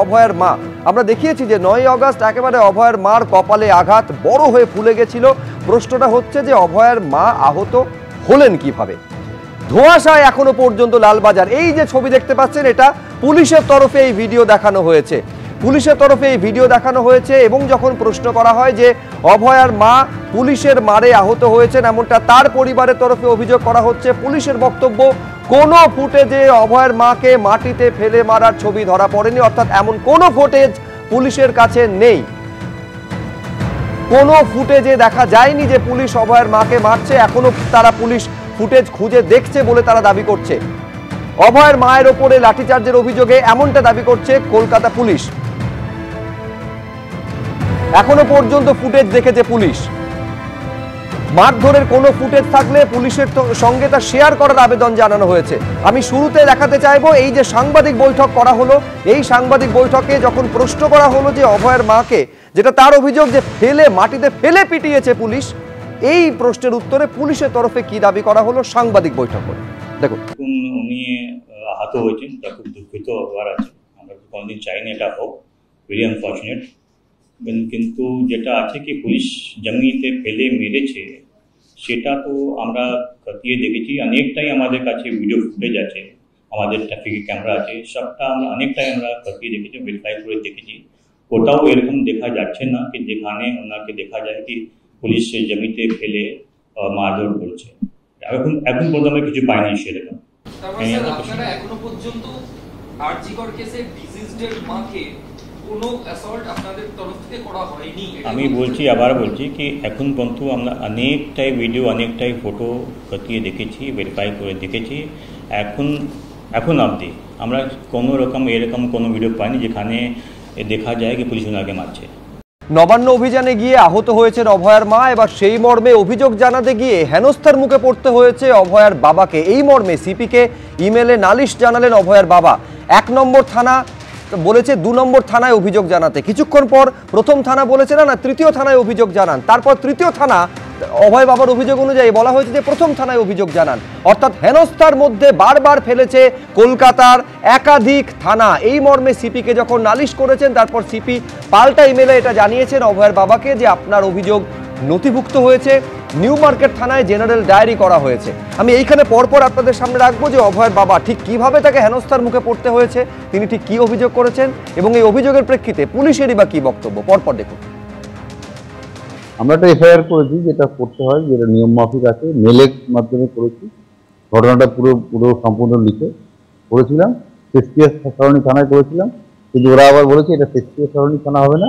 অভয়ের মা আমরা দেখিয়েছি যে 9 আগস্ট একেবারে অভয়ের মার কপালে আঘাত বড় হয়ে ফুলে গেছিল। প্রশ্নটা হচ্ছে যে অভয়ের মা আহত হলেন কিভাবে। ধোঁয়াশায় এখনো পর্যন্ত লালবাজার। এই যে ছবি দেখতে পাচ্ছেন এটা পুলিশের তরফে এই ভিডিও দেখানো হয়েছে, পুলিশের তরফে এই ভিডিও দেখানো হয়েছে। এবং যখন প্রশ্ন করা হয় যে অভয়ার মা পুলিশের মারে আহত হয়েছেন এমনটা তার পরিবারের তরফে অভিযোগ করা হচ্ছে, পুলিশের বক্তব্য কোনো ফুটেজে অভয়ের মাকে মাটিতে ফেলে মারার ছবি ধরা পড়েনি, অর্থাৎ এমন কোনো ফুটেজ পুলিশের কাছে নেই। কোনো ফুটেজে দেখা যায়নি যে পুলিশ অভয়ের মাকে মারছে। এখনো তারা পুলিশ ফুটেজ খুঁজে দেখছে বলে তারা দাবি করছে। অভয়ের মায়ের ওপরে লাঠিচার্জের অভিযোগে এমনটা দাবি করছে কলকাতা পুলিশ। এখনো পর্যন্ত ফুটেজ দেখেছে পুলিশ। মারধরের কোনো ফুটেজ থাকলে পুলিশের সঙ্গে তা শেয়ার করার আবেদন জানানো হয়েছে। আমি শুরুতে দেখাতে চাইবো এই যে সাংবাদিক বৈঠক করা হলো, এই সাংবাদিক বৈঠকে যখন প্রশ্ন করা হলো যে অভয়ের মাকে, যেটা তার অভিযোগ যে ফেলে মাটিতে ফেলে পিটিয়েছে পুলিশ, এই প্রশ্নের উত্তরে পুলিশের তরফে কি দাবি করা হলো সাংবাদিক বৈঠক করে দেখুন। উনি আহত হয়েছেন, তা খুব দুঃখিত হওয়ার আছে। আমরা কোনোদিন চাইনি এটা হোক, ভেরি আনফর্চুনেট। কিন্তু যেটা আছে কি পুলিশ জমিতে ফেলে মেরেছে সেটা তো আমরা খতিয়ে দেখেছি, অনেকটাই আমাদের কাছে ভিডিও ফুটেজ আছে, আমাদের ট্রাফিক ক্যামেরা আছে, সবটা আমরা অনেকটাই আমরা খতিয়ে দেখেছি, ভেরিফাই করে দেখেছি। কোথাও এরকম দেখা যাচ্ছে না কি যেখানে ওনাকে দেখা যায় কি পুলিশ জমিতে ফেলে মারধর করছে। এখন পর্যন্ত কিছু পাইনি সেরকম। এখনো পর্যন্ত আরজিকর কেসে ডিজিজড মাকে কোনো অ্যাসল্ট আপনাদের তরফ থেকে করা হয়নি। আমি বলছি, আবার বলছি কি এখন পর্যন্ত আমরা অনেকটাই ভিডিও অনেকটাই ফটো খতিয়ে দেখেছি, ভেরিফাই করে দেখেছি। এখন অবধি আমরা কোনো রকম এরকম কোনো ভিডিও পাইনি যেখানে দেখা যায় কি পুলিশ ওনাকে মারছে। নবান্ন অভিযানে গিয়ে আহত হয়েছেন অভয়ার মা। এবার সেই মর্মে অভিযোগ জানাতে গিয়ে হেনস্থার মুখে পড়তে হয়েছে অভয়ার বাবাকে। এই মর্মে সিপিকে ইমেলে নালিশ জানালেন অভয়ার বাবা। 1 নম্বর থানা বলেছে 2 নম্বর থানায় অভিযোগ জানাতে। কিছুক্ষণ পর প্রথম থানা বলেছে না 3য় থানায় অভিযোগ জানান। তারপর 3য় থানা, অভয় বাবার অভিযোগ অনুযায়ী বলা হয়েছে যে প্রথম থানায় অভিযোগ জানান। অর্থাৎ হেনস্থার মধ্যে বারবার ফেলেছে কলকাতার একাধিক থানা। এই মর্মে সিপিকে যখন নালিশ করেছেন তারপর সিপি পাল্টা ইমেলে এটা জানিয়েছেন অভয়ের বাবাকে যে আপনার অভিযোগ নথিভুক্ত হয়েছে, নিউ মার্কেট থানায় জেনারেল ডায়েরি করা হয়েছে। আমি এইখানে পরপর আপনাদের সামনে রাখবো যে অভয়ের বাবা ঠিক কিভাবে তাকে হেনস্থার মুখে পড়তে হয়েছে, তিনি ঠিক কি অভিযোগ করেছেন এবং এই অভিযোগের প্রেক্ষিতে পুলিশেরই বা কি বক্তব্য, পরপর দেখুন। আমরা একটা এফআইআর করেছি, যেটা করতে হয়, যেটা নিয়ম মাফিক আছে, মেলের মাধ্যমে করেছি। ঘটনাটা পুরো সম্পূর্ণ লিখে করেছিলাম। শেষকিয়া সরণি থানায় করেছিলাম, কিন্তু ওরা আবার বলেছে এটা শেষকিয়া সরণি থানা হবে না,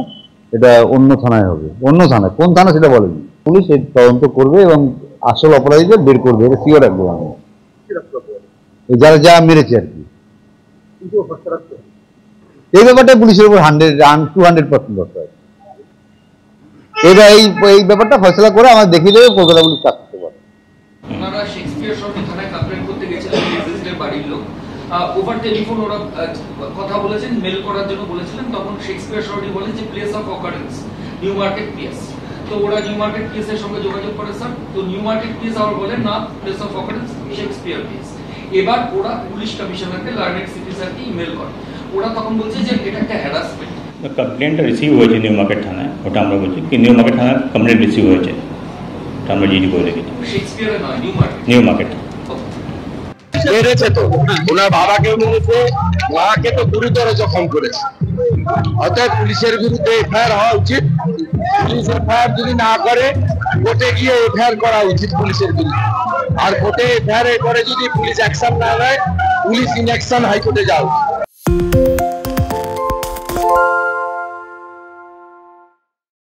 এটা অন্য থানায় হবে। অন্য থানায় কোন থানা সেটা বলেনি। পুলিশ এর তদন্ত করবে এবং আসল অপরাধীদের বের করবে, এটা শিওর রাখবো আমি। যারা যা মেরেছে আর কি, এই ব্যাপারটা পুলিশের উপর 200% ভরসা আছে। এটা এই ব্যাপারটা ফয়সলা করে আমাদের দেখিয়ে দেবে, কলকাতা পুলিশ কাজ করতে পারে। ওনারা শেক্সপিয়ার সরণি থানায় কমপ্লেইন করতে গেছিলেন, ডিজিজডের বাড়ির লোক ওভার টেলিফোন ওরা কথা বলেছেন, মেল করার জন্য বলেছিলেন। তখন শেক্সপিয়ার সরণি বলেন যে place of occurrence new market PS. তো ওরা নিউ মার্কেট পিএস এর সঙ্গে যোগাযোগ করে স্যার, তো নিউ মার্কেট পিএস আবার বলেন না, place of occurrence Shakespeare PS. এবার ওরা পুলিশ কমিশনারকে লার্নেড সিপি স্যারকে ইমেল করে। ওরা তখন বলছে যে এটা একটা হ্যারাসমেন্ট। কমপ্লেনটা রিসিভ হয়েছে নিউ মার্কেট থানায়, ওটা আমরা বলছি কি নিউ মার্কেট থানায় কমপ্লেন রিসিভ হয়েছে, ওটা আমরা জিডি করে রেখেছি। শেক্সপিয়ারে নয়, নিউ মার্কেট মেরেছে তো ওনার বাবাকে মেরেছে, মাকে তো গুরুতর জখম করেছে। অর্থাৎ পুলিশের বিরুদ্ধে এফআইআর হওয়া উচিত। পুলিশ এফআইআর যদি না করে কোর্টে গিয়ে এফআইআর করা উচিত পুলিশের বিরুদ্ধে। আর কোর্টে এফআইআর করে যদি পুলিশ অ্যাকশন না নেয়, পুলিশ ইনঅ্যাকশন হাইকোর্টে যাওয়া উচিত।